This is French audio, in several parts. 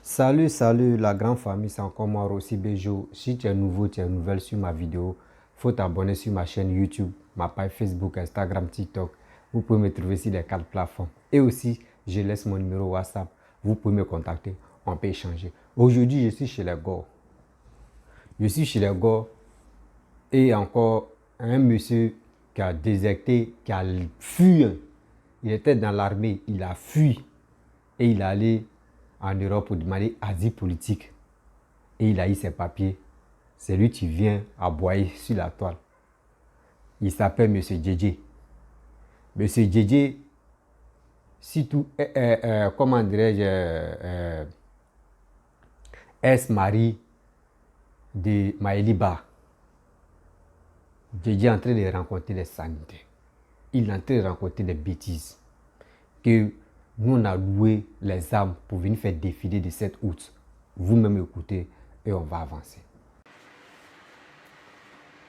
Salut la grande famille, c'est encore moi Rossi Bejo. Si tu es nouveau, tu es nouvelle sur ma vidéo, faut t'abonner sur ma chaîne YouTube, ma page Facebook, Instagram, TikTok. Vous pouvez me trouver sur les 4 plateformes. Et aussi, je laisse mon numéro WhatsApp. Vous pouvez me contacter, on peut échanger. Aujourd'hui, je suis chez les Gors. Je suis chez les Gors et encore un monsieur qui a déserté, qui a fui. Il était dans l'armée, il a fui et il est allé en Europe pour demander asile politique. Et il a eu ses papiers. C'est lui qui vient aboyer sur la toile. Il s'appelle M. Djedje. M. Djedje, surtout, comment dirais-je, ex-mari de Maëli Ba. Djedje est en train de rencontrer des sanitaires. Il est en train de rencontrer des bêtises. Que nous, on a loué les armes pour venir faire défiler de 7 août. Vous-même écoutez et on va avancer.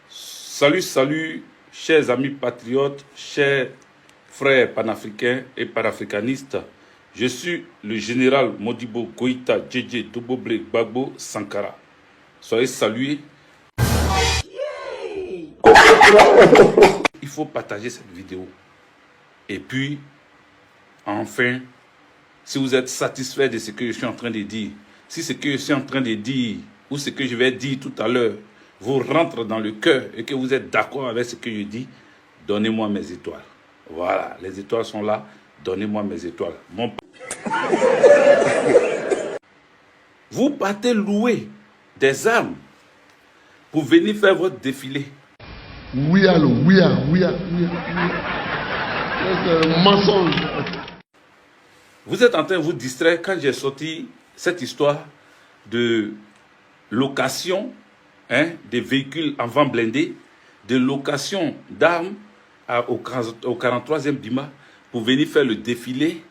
Salut, chers amis patriotes, chers frères panafricains et panafricanistes. Je suis le général Modibo Goïta Djedje Doboble Gbagbo Sankara. Soyez salués. Il faut partager cette vidéo. Et puis, enfin, si vous êtes satisfait de ce que je suis en train de dire, si ce que je suis en train de dire ou ce que je vais dire tout à l'heure vous rentre dans le cœur et que vous êtes d'accord avec ce que je dis, donnez-moi mes étoiles. Voilà, les étoiles sont là, donnez-moi mes étoiles. Vous partez louer des armes pour venir faire votre défilé. Oui, allô, oui, c'est un mensonge. Vous êtes en train de vous distraire quand j'ai sorti cette histoire de location des véhicules avant blindés, de location d'armes au 43e Bima pour venir faire le défilé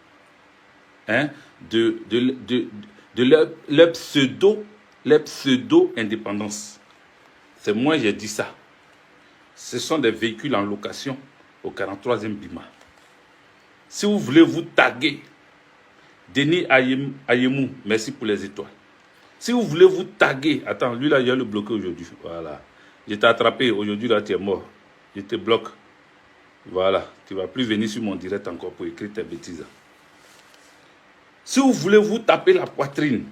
de leur pseudo-indépendance. C'est moi qui ai dit ça. Ce sont des véhicules en location au 43e Bima. Si vous voulez vous taguer, Denis Ayemou, merci pour les étoiles. Si vous voulez vous taguer, attends, lui là, il a le bloqué aujourd'hui. Voilà. Je t'ai attrapé, aujourd'hui là, tu es mort. Je te bloque. Voilà. Tu ne vas plus venir sur mon direct encore pour écrire tes bêtises. Si vous voulez vous taper la poitrine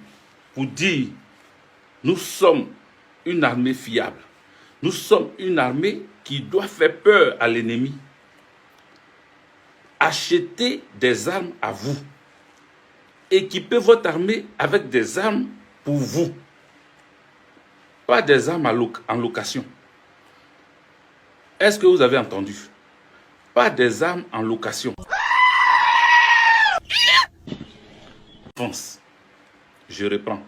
pour dire, nous sommes une armée fiable. Nous sommes une armée qui doit faire peur à l'ennemi. Achetez des armes à vous. Équipez votre armée avec des armes pour vous. Pas des armes en location. Est-ce que vous avez entendu? Pas des armes en location. France. Je reprends.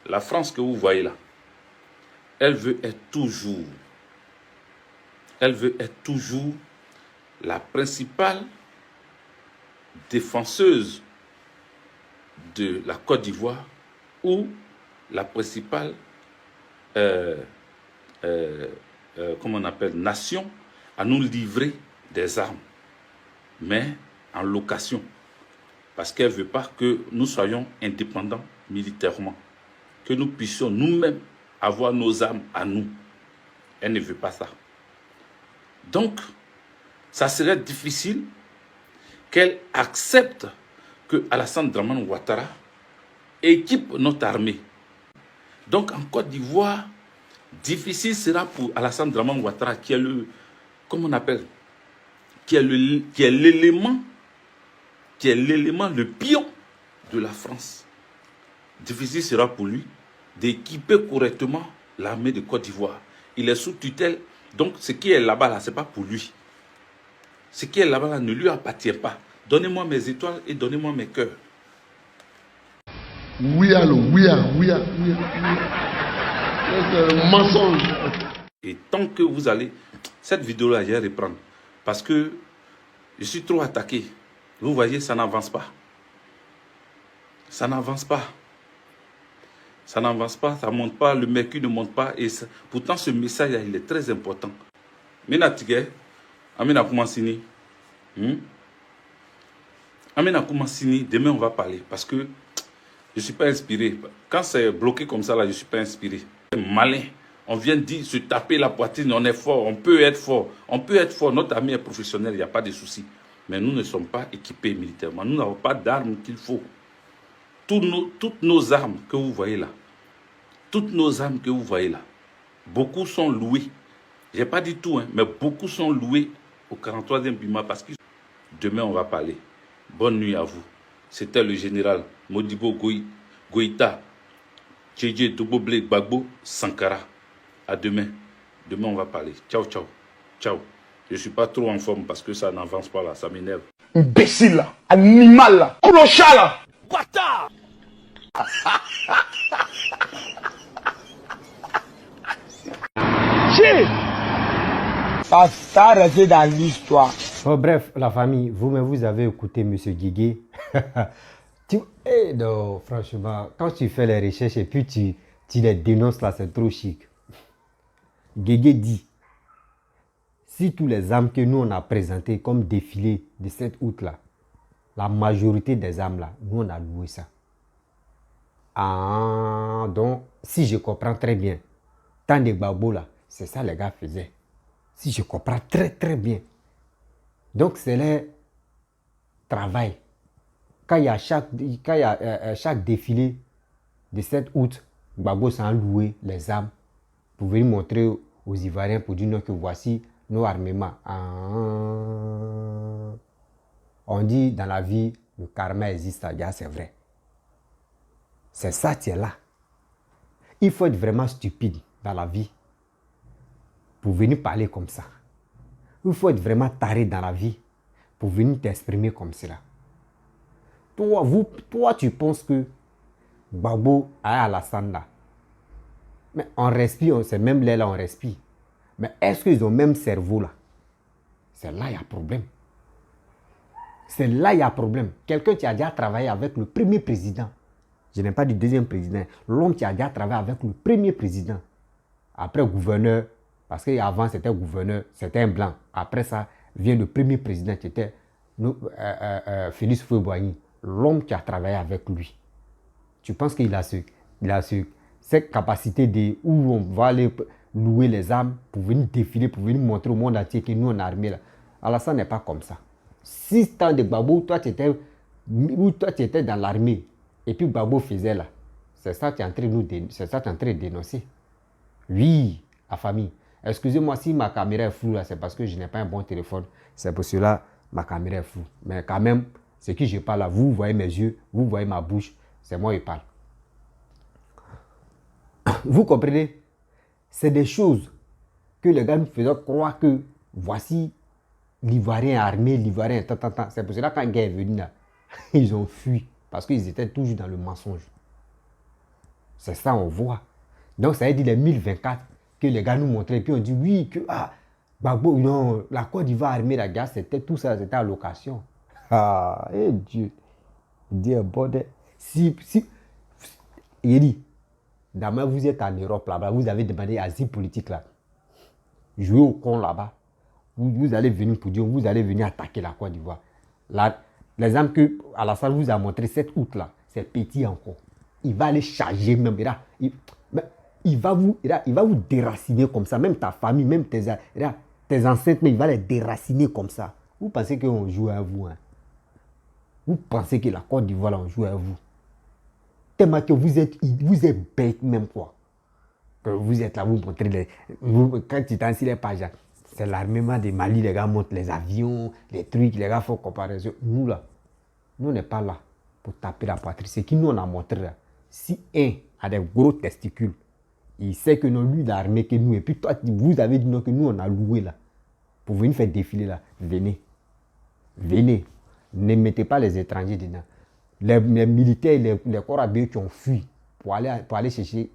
La France que vous voyez là, elle veut être toujours la principale défenseuse de la Côte d'Ivoire ou la principale comment on appelle, nation à nous livrer des armes, mais en location, parce qu'elle ne veut pas que nous soyons indépendants militairement, que nous puissions nous-mêmes avoir nos armes à nous. Elle ne veut pas ça. Donc, ça serait difficile qu'elle accepte que Alassane Dramane Ouattara équipe notre armée. Donc en Côte d'Ivoire, difficile sera pour Alassane Dramane Ouattara, qui est le, comment on appelle, qui est l'élément, le pion de la France. Difficile sera pour lui d'équiper correctement l'armée de Côte d'Ivoire. Il est sous tutelle, donc ce qui est là-bas, là, ce n'est pas pour lui. Ce qui est là-bas, là, ne lui appartient pas. Donnez-moi mes étoiles et donnez-moi mes cœurs. Oui, allô, oui. C'est un mensonge. Et tant que vous allez... Cette vidéo-là, je vais reprendre. Parce que je suis trop attaqué. Vous voyez, ça n'avance pas. Ça n'avance pas. Ça n'avance pas, ça ne monte pas, le mercure ne monte pas. Et ça... Pourtant, ce message-là, il est très important. Mina Tigé, Amina Koumansini. Amina Koumansini, demain on va parler. Parce que Je ne suis pas inspiré. Quand c'est bloqué comme ça, là, je ne suis pas inspiré. C'est malin. On vient dire se taper la poitrine, on est fort, on peut être fort. On peut être fort, notre ami est professionnel, il n'y a pas de souci. Mais nous ne sommes pas équipés militairement. Nous n'avons pas d'armes qu'il faut. Toutes nos armes que vous voyez là, beaucoup sont louées. Je n'ai pas dit tout, hein, mais beaucoup sont louées au 43e Bima parce que demain on va parler. Bonne nuit à vous. C'était le général Modibo Goïta, Tchédje Doboblé Gbagbo Sankara. À demain. Demain on va parler. Ciao, ciao. Ciao. Je ne suis pas trop en forme parce que ça n'avance pas là, ça m'énerve. Imbécile là, animal là, clochard là. Bâtard. Ça reste dans l'histoire. Oh, bref, la famille, vous-même, vous avez écouté M. Guigué. Non, franchement, quand tu fais les recherches et puis tu les dénonces là, c'est trop chic. Guigué dit, si tous les armes que nous on a présentées comme défilé de 7 août là, la majorité des armes là, nous on a loué ça. Ah, donc, si je comprends très bien, tant de babos là, c'est ça les gars faisaient. Si je comprends très bien. Donc, c'est leur travail. Quand il y a chaque défilé de 7 août, Gbagbo s'en loué les armes pour venir montrer aux Ivoiriens pour dire non, que voici nos armements. Ah. On dit dans la vie, le karma existe, c'est vrai. C'est ça, tu es là. Il faut être vraiment stupide dans la vie pour venir parler comme ça. Il faut être vraiment taré dans la vie pour venir t'exprimer comme cela. Toi, tu penses que Gbagbo a Alassane là. Mais on respire, c'est même là, on respire. Mais est-ce qu'ils ont le même cerveau là? C'est là qu'il y a problème. C'est là qu'il y a problème. Quelqu'un qui a déjà travaillé avec le premier président. Je n'ai pas dit deuxième président. L'homme qui a déjà travaillé avec le premier président. Après gouverneur, parce qu'avant c'était gouverneur, c'était un blanc. Après ça, vient le premier président qui était Félix Houphouët-Boigny. L'homme qui a travaillé avec lui. Tu penses qu'il a cette capacité de où on va aller louer les armes pour venir défiler, pour venir montrer au monde entier que nous on a armé là. Alors ça n'est pas comme ça. Si tant de Gbagbo, toi tu étais dans l'armée et puis Gbagbo faisait là. C'est ça que tu es en train de dénoncer. Oui, la famille. Excusez-moi si ma caméra est floue là, c'est parce que je n'ai pas un bon téléphone. C'est pour cela ma caméra est floue. Mais quand même, ce que je parle là, vous voyez mes yeux, vous voyez ma bouche, c'est moi qui parle. Vous comprenez? C'est des choses que les gars nous faisaient croire que voici l'Ivoirien armé, l'Ivoirien, C'est pour cela que quand le gars est venu là, ils ont fui parce qu'ils étaient toujours dans le mensonge. C'est ça on voit. Donc ça veut dire les 1024 que les gars nous montraient et puis on dit oui que Gbagbo, non, la Côte d'Ivoire armée, la gars, c'était tout ça, c'était à location. Ah, et Dieu. Dieu, bordel. Si, il dit, demain vous êtes en Europe là-bas, vous avez demandé asile politique là. Jouez au con là-bas. Vous allez venir pour dire, vous allez venir attaquer la Côte d'Ivoire. L'exemple que Alassane vous a montré 7 août là, c'est petit encore. Il va aller charger même. Il va vous déraciner comme ça. Même ta famille, même tes ancêtres, mais il va les déraciner comme ça. Vous pensez qu'on joue à vous, hein? Vous pensez que la Côte d'Ivoire, on joue à vous. Tellement que vous êtes bête même quoi. Que vous êtes là, vous montrez quand tu t'en les pages, c'est l'armement de Mali, les gars montrent les avions, les trucs, les gars font comparaison. Nous là, nous n'est pas là pour taper la poitrine. C'est qui nous on a montré là. Si un a des gros testicules, il sait que non, lui il a armé que nous. Et puis toi, vous avez dit non que nous on a loué là. Pour venir faire défiler là. Venez. Venez. Ne mettez pas les étrangers dedans. Les militaires, les corps armés qui ont fui pour aller chercher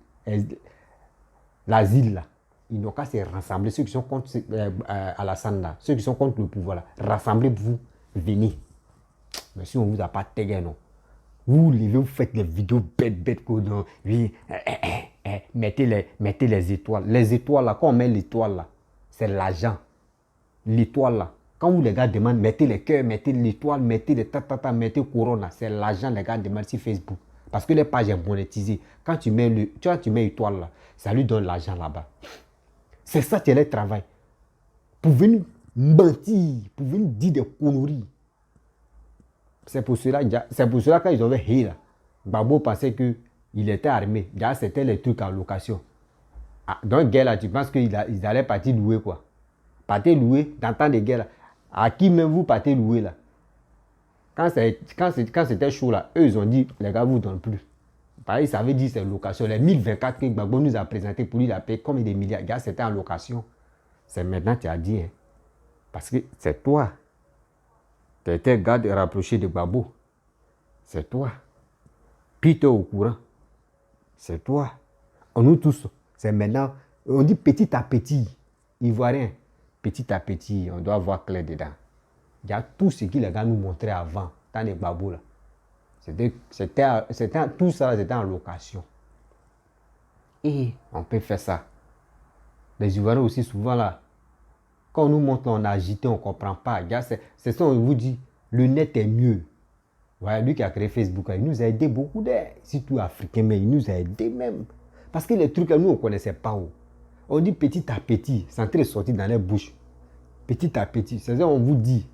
l'asile là. Ils n'ont qu'à se rassembler. Ceux qui sont contre Alassane là, ceux qui sont contre le pouvoir là, rassemblez-vous, venez. Mais si on ne vous a pas tégué, non. Vous levez, vous faites les vidéos bêtes, oui, mettez les étoiles. Les étoiles là, quand on met l'étoile là, c'est l'argent. L'étoile là. Quand vous les gars demandent, mettez les cœurs, mettez l'étoile, mettez les mettez couronne, c'est l'argent les gars demandent sur Facebook. Parce que les pages sont monétisées. Quand tu mets étoile là, ça lui donne l'argent là-bas. C'est ça qui est le travail. Pour venir mentir, pour venir dire des conneries. C'est pour cela quand ils avaient hé là, Gbagbo pensait qu'il était armé. C'était les trucs en location. Ah, donc, guerre là, tu penses qu'ils allaient partir louer quoi? Partez louer, dans temps de guerre là. À qui même vous partez louer là? Quand c'était chaud là, eux ils ont dit, les gars, vous donnent plus. Pareil, ça veut dire c'est location. Les 1024 que Gbagbo nous a présenté pour lui, il a payé combien de milliards? Gars, c'était en location. C'est maintenant tu as dit, hein. Parce que c'est toi. Tu étais garde rapproché de Gbagbo. C'est toi. Puis tu es au courant. C'est toi. On nous tous. C'est maintenant. On dit petit à petit. Ivoirien. Petit à petit, on doit voir clair dedans. Il y a tout ce que les gars nous montraient avant, dans les Gbagbo là. Tout ça, c'était en location. Et on peut faire ça. Les Ivoiriens aussi, souvent là, quand on nous montre, on a agité, on ne comprend pas. C'est ça, on vous dit, le net est mieux. Voilà, lui qui a créé Facebook, il nous a aidé beaucoup d'aide, surtout africains, mais il nous a aidé même. Parce que les trucs là, nous, on ne connaissait pas. On dit petit à petit, c'est en train de sortir dans les bouches. Petit à petit. C'est-à-dire, on vous dit,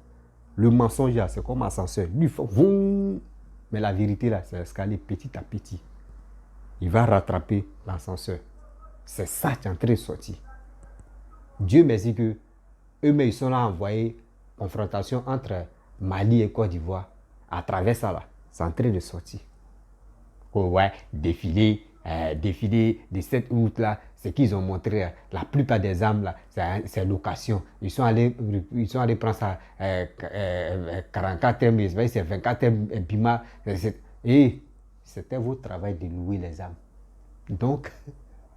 le mensonge là, c'est comme un ascenseur. Lui, il faut, mais la vérité là, c'est escalier petit à petit. Il va rattraper l'ascenseur. C'est ça qui est en train de sortir. Dieu merci que eux-mêmes, ils sont là à envoyer confrontation entre Mali et Côte d'Ivoire. À travers ça là, c'est en train de sortir. Oh ouais, défilé de 7 août là, c'est qu'ils ont montré la plupart des armes là, c'est location. Ils sont allés prendre ça 44e, c'est 24e Bima. Et c'était votre travail de louer les armes. Donc,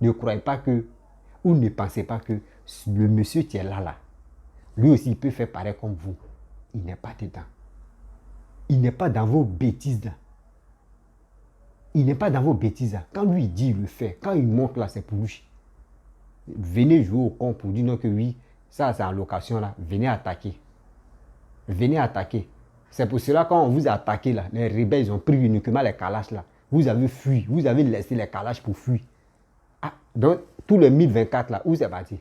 ne croyez pas que, ou ne pensez pas que le monsieur qui est là, lui aussi il peut faire pareil comme vous. Il n'est pas dedans. Il n'est pas dans vos bêtises là. Il n'est pas dans vos bêtises là. Quand lui il dit, il le fait. Quand il monte là, c'est pour lui. Venez jouer au con pour dire non que oui, ça c'est en location là. Venez attaquer. Venez attaquer. C'est pour cela quand on vous a attaqué là, les rebelles ils ont pris uniquement les calaches là. Vous avez fui. Vous avez laissé les calaches pour fuir. Ah, donc tout le 1024 là, où c'est parti?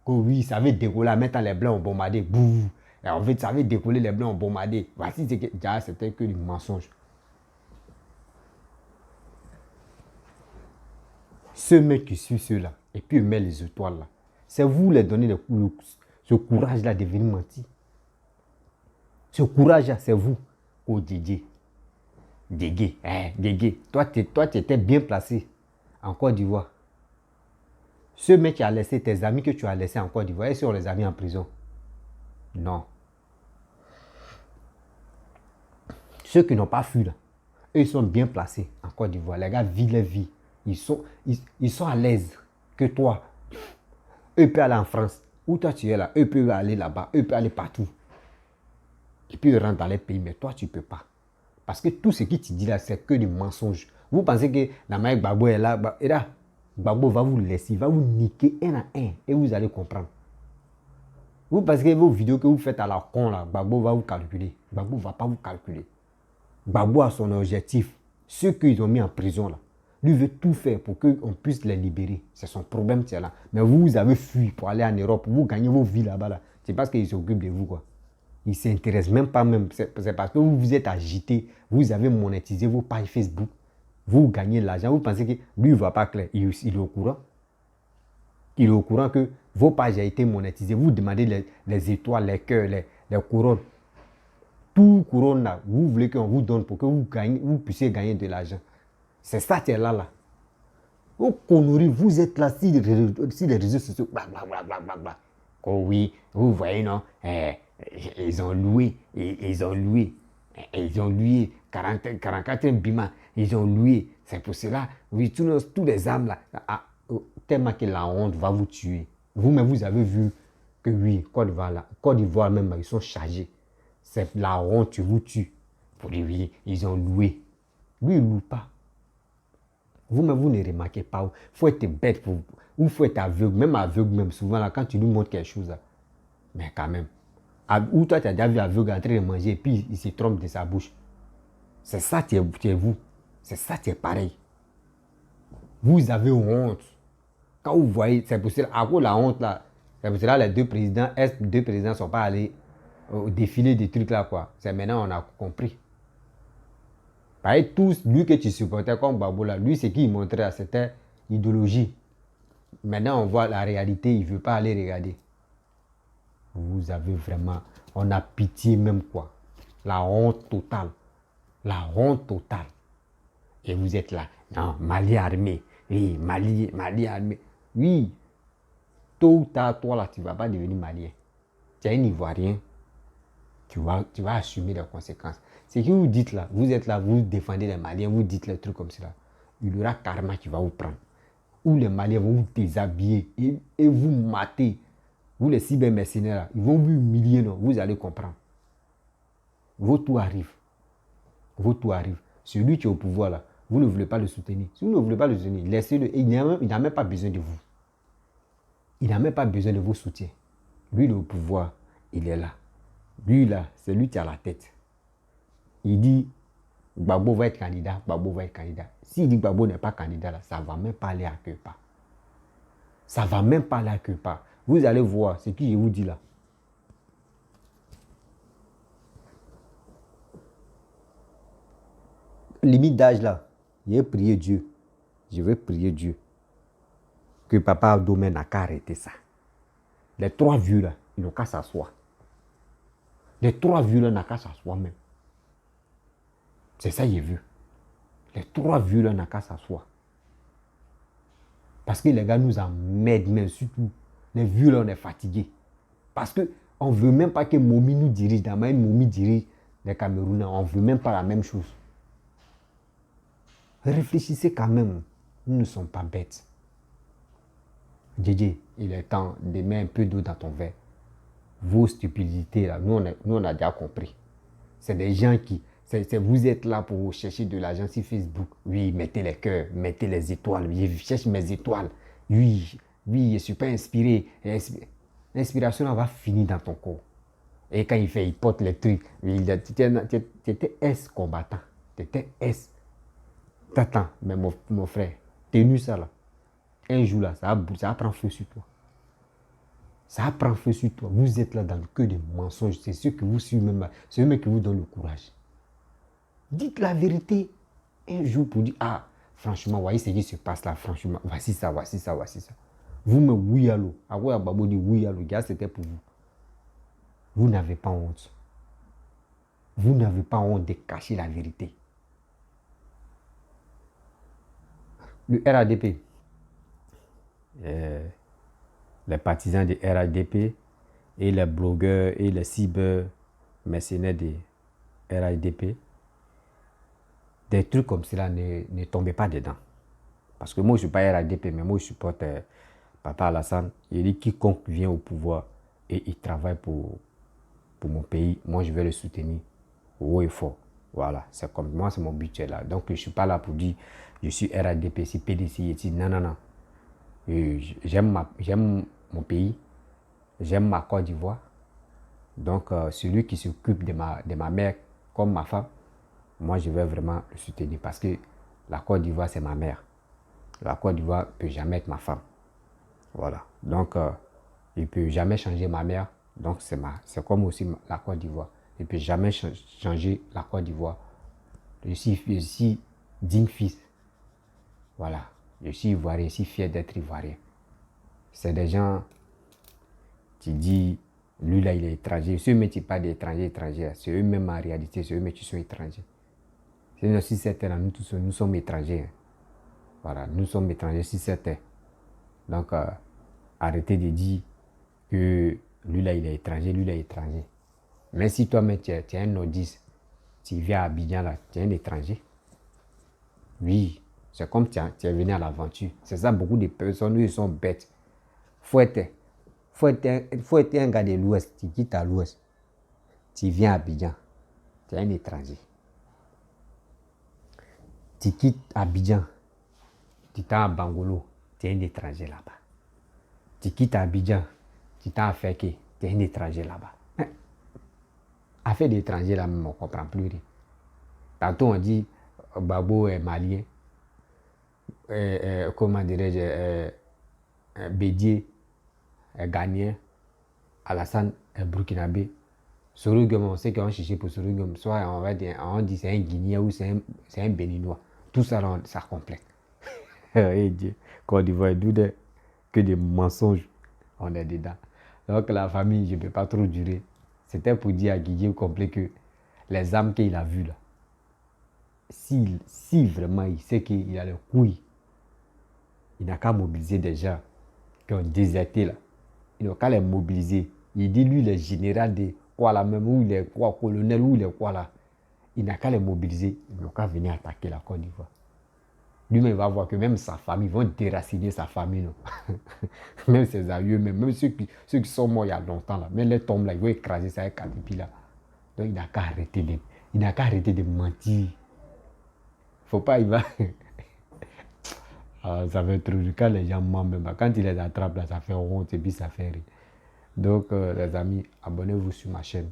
Que oui, ça veut décoller, maintenant les blancs ont bombardé. Bouh. Et en fait, ça avait décollé, les blancs ont bombardé. Voici ce que c'était que du mensonge. Ceux mecs qui suivent ceux-là, et puis ils mettent les étoiles là, c'est vous les donner ce courage-là de venir mentir. Ce courage-là, c'est vous. Oh Dédé. Dédé. Toi, tu étais bien placé en Côte d'Ivoire. Ceux mecs qui ont laissé tes amis que tu as laissés en Côte d'Ivoire, est-ce qu'on les a mis en prison? Non. Ceux qui n'ont pas fui là, eux ils sont bien placés en Côte d'Ivoire. Les gars vivent leur vie. Ils sont à l'aise que toi. Eux peuvent aller en France. Où toi tu es là, eux peuvent aller là-bas. Eux peuvent aller partout. Et puis ils rentrent dans les pays. Mais toi tu ne peux pas. Parce que tout ce qui te dit là, c'est que des mensonges. Vous pensez que la mère Gbagbo est là. Et là, Gbagbo va vous laisser. Il va vous niquer un à un. Et vous allez comprendre. Vous pensez que vos vidéos que vous faites à la con là, Gbagbo va vous calculer. Gbagbo ne va pas vous calculer. Gbagbo a son objectif. Ceux qu'ils ont mis en prison là. Lui veut tout faire pour qu'on puisse les libérer. C'est son problème, c'est là. Mais vous avez fui pour aller en Europe. Vous gagnez vos vies là-bas. Là. C'est parce qu'ils s'occupent de vous, quoi. Ils ne s'intéressent même pas même. C'est parce que vous vous êtes agité. Vous avez monétisé vos pages Facebook. Vous gagnez l'argent. Vous pensez que lui ne va pas clair. Il est au courant. Il est au courant que vos pages ont été monétisées. Vous demandez les étoiles, les cœurs, les couronnes. Tout couronne là, vous voulez qu'on vous donne pour que vous puissiez gagner de l'argent. C'est ça qui est là. Aux conneries, vous êtes là sur les réseaux sociaux. Blablabla. Oh oui, vous voyez, non? Ils ont loué. Ils ont loué 44 Bima. Ils ont loué. C'est pour cela, oui, tous les âmes là, tellement que la honte va vous tuer. Vous-même, vous avez vu que oui, Côte d'Ivoire même, ils sont chargés. C'est la honte qui vous tue. Pour dire oui, ils ont loué. Lui, il ne loue pas. Vous-même, vous ne remarquez pas. Il faut être bête ou il faut être aveugle. Même aveugle, même souvent, là, quand tu lui montres quelque chose. Là, mais quand même. Ou toi, tu as déjà vu aveugle en train de manger et puis il se trompe de sa bouche. C'est ça qui est vous. C'est ça, c'est pareil. Vous avez honte. Quand vous voyez, c'est pour cela, à cause de la honte là, c'est pour cela les deux présidents, deux présidents ne sont pas allés au défilé des trucs là, quoi. C'est maintenant on a compris. Pareil, tous, lui que tu supportais comme Gbagbo là, lui, ce qu'il montrait, c'était idéologie. Maintenant, on voit la réalité, il ne veut pas aller regarder. Vous avez vraiment, on a pitié même, quoi. La honte totale. La honte totale. Et vous êtes là. Non, Mali armé. Oui, Mali armé. Oui. Tôt ou tard, toi là, tu ne vas pas devenir malien. Tu es un Ivoirien. Tu vas assumer les conséquences. Ce que vous dites là, vous êtes là, vous défendez les Maliens, vous dites les trucs comme cela. Il y aura karma qui va vous prendre. Ou les Maliens vont vous déshabiller et vous mater. Vous les cybermercenaires là, ils vont vous humilier, non? Vous allez comprendre. Votre tour arrive. Votre tour arrive. Celui qui est au pouvoir là, vous ne voulez pas le soutenir. Si vous ne voulez pas le soutenir, laissez-le. Il n'a même pas besoin de vous. Il n'a même pas besoin de vos soutiens. Lui, le pouvoir, il est là. Lui, là, c'est lui qui a la tête. Il dit, Gbagbo va être candidat, Gbagbo va être candidat. S'il dit Gbagbo n'est pas candidat, là, ça ne va même pas aller à quelque part. Ça ne va même pas aller à quelque part. Vous allez voir ce que je vous dis là. Limite d'âge là, je vais prier Dieu. Je vais prier Dieu. Que Papa Abdomey n'a qu'à arrêter ça. Les 3 vieux là, ils n'ont qu'à s'asseoir. Les 3 vieux là n'ont qu'à s'asseoir même. C'est ça, il veut. Les 3 vieux là n'ont qu'à s'asseoir. Parce que les gars nous emmerdent, mais surtout, les vieux là, on est fatigués. Parce qu'on ne veut même pas que Momi nous dirige. Dans même Momi dirige les Camerounais. On ne veut même pas la même chose. Réfléchissez quand même. Nous ne sommes pas bêtes. JJ, il est temps de mettre un peu d'eau dans ton verre. Vos stupidités, là, nous on a déjà compris. C'est des gens qui... vous êtes là pour chercher de l'argent sur Facebook. Oui, mettez les cœurs, mettez les étoiles. Oui, je cherche mes étoiles. Oui, je suis pas inspiré. L'inspiration va finir dans ton corps. Et quand il porte les trucs. Oui, tu étais S combattant. Tu étais S. T'attends, mais mon frère, tenu ça là. Un jour là, ça va prendre feu sur toi. Ça va prendre feu sur toi. Vous êtes là dans le cœur des mensonges. C'est ceux que vous suivez même. C'est eux qui vous donnent le courage. Dites la vérité un jour pour dire, ah, franchement, voyez ce qui se passe là, franchement, voici ça. Vous me oui à l'eau. Ah ouais, Babo dit oui à l'eau. C'était pour vous. Vous n'avez pas honte. Vous n'avez pas honte de cacher la vérité. Le RADP, les partisans du RADP et les blogueurs et les cyber-mercenaires de RADP, des trucs comme cela ne tombez pas dedans. Parce que moi, je ne suis pas RADP, mais moi, je supporte Papa Alassane. Il dit quiconque vient au pouvoir et il travaille pour mon pays, moi, je vais le soutenir haut et fort. Voilà, c'est comme moi, c'est mon budget là. Donc, je ne suis pas là pour dire je suis RADP, c'est PDC, non. J'aime mon pays, j'aime ma Côte d'Ivoire. Donc, celui qui s'occupe de ma mère comme ma femme, moi, je vais vraiment le soutenir parce que la Côte d'Ivoire, c'est ma mère. La Côte d'Ivoire ne peut jamais être ma femme. Voilà. Donc, il ne peut jamais changer ma mère. Donc, c'est comme aussi la Côte d'Ivoire. Il ne peut jamais changer la Côte d'Ivoire. Je suis digne fils. Voilà. Je suis ivoirien, je suis fier d'être ivoirien. C'est des gens qui disent, lui là, il est étranger. Ceux-mêmes qui parlent d'étrangers, c'est eux-mêmes en réalité, c'est eux-mêmes qui sont étrangers. C'est si certains, nous tous, nous sommes étrangers. Voilà, nous sommes étrangers si certains. Donc, arrêtez de dire que lui là, il est étranger, lui là, il est étranger. Mais si toi-même, tu es un nordiste, tu viens à Abidjan là, tu es un étranger. Oui, c'est comme tu es venu à l'aventure. C'est ça, beaucoup de personnes, ils sont bêtes. Faut être un gars de l'Ouest. Tu quittes à l'Ouest. Tu viens à Abidjan. Tu es un étranger. Tu quittes Abidjan. Tu t'es à Bangolo. Tu es un étranger là-bas. Tu quittes Abidjan. Tu t'es à Féké. Tu es un étranger là-bas. Affaire d'étranger là, on ne comprend plus rien. Tantôt on dit Babo est malien. Comment dirais-je, Bédier est ghanéen. Alassane est burkinabé. Sorugum, on sait qu'on cherche pour Sorugum. Soit on dit c'est un Guinéen ou c'est un Béninois. Tout ça, ça complète. Et Dieu, Côte d'Ivoire, que des mensonges, on est dedans. Donc la famille, je ne peux pas trop durer. C'était pour dire à Guigui au complet que les âmes qu'il a vues là, si vraiment il sait qu'il a les couilles, il n'a qu'à mobiliser des gens qui ont déserté là. Il n'a qu'à les mobiliser. Il dit lui, les généraux de quoi là même, ou les quoi, colonels, ou les quoi là, il n'a qu'à les mobiliser. Il n'a qu'à venir attaquer la Côte d'Ivoire. Lui-même va voir que même sa famille, ils vont déraciner sa famille. Non? Même ses aïeux, même ceux qui sont morts il y a longtemps, là, même les tombes là, ils vont écraser ça avec Caterpillar là. Donc il n'a qu'à arrêter de mentir. Faut pas, il va. Ça fait trop quand les gens mentent même. Quand il les attrape là, ça fait honte et puis ça fait rire. Donc les amis, abonnez-vous sur ma chaîne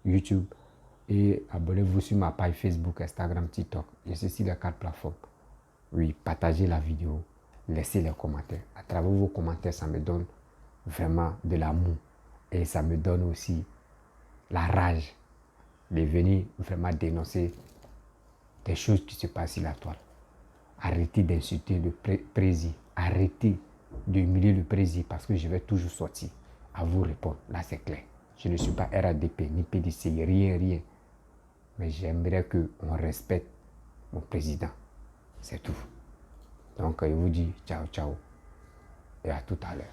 YouTube et abonnez-vous sur ma page Facebook, Instagram, TikTok. Je suis sur les 4 plateformes. Oui, partagez la vidéo, laissez les commentaires. À travers vos commentaires, ça me donne vraiment de l'amour. Et ça me donne aussi la rage de venir vraiment dénoncer des choses qui se passent sur la toile. Arrêtez d'insulter le président. Arrêtez d'humilier le président parce que je vais toujours sortir à vous répondre. Là, c'est clair. Je ne suis pas RADP, ni PDC, rien. Mais j'aimerais qu'on respecte mon président. C'est tout. Donc, je vous dis ciao et à tout à l'heure.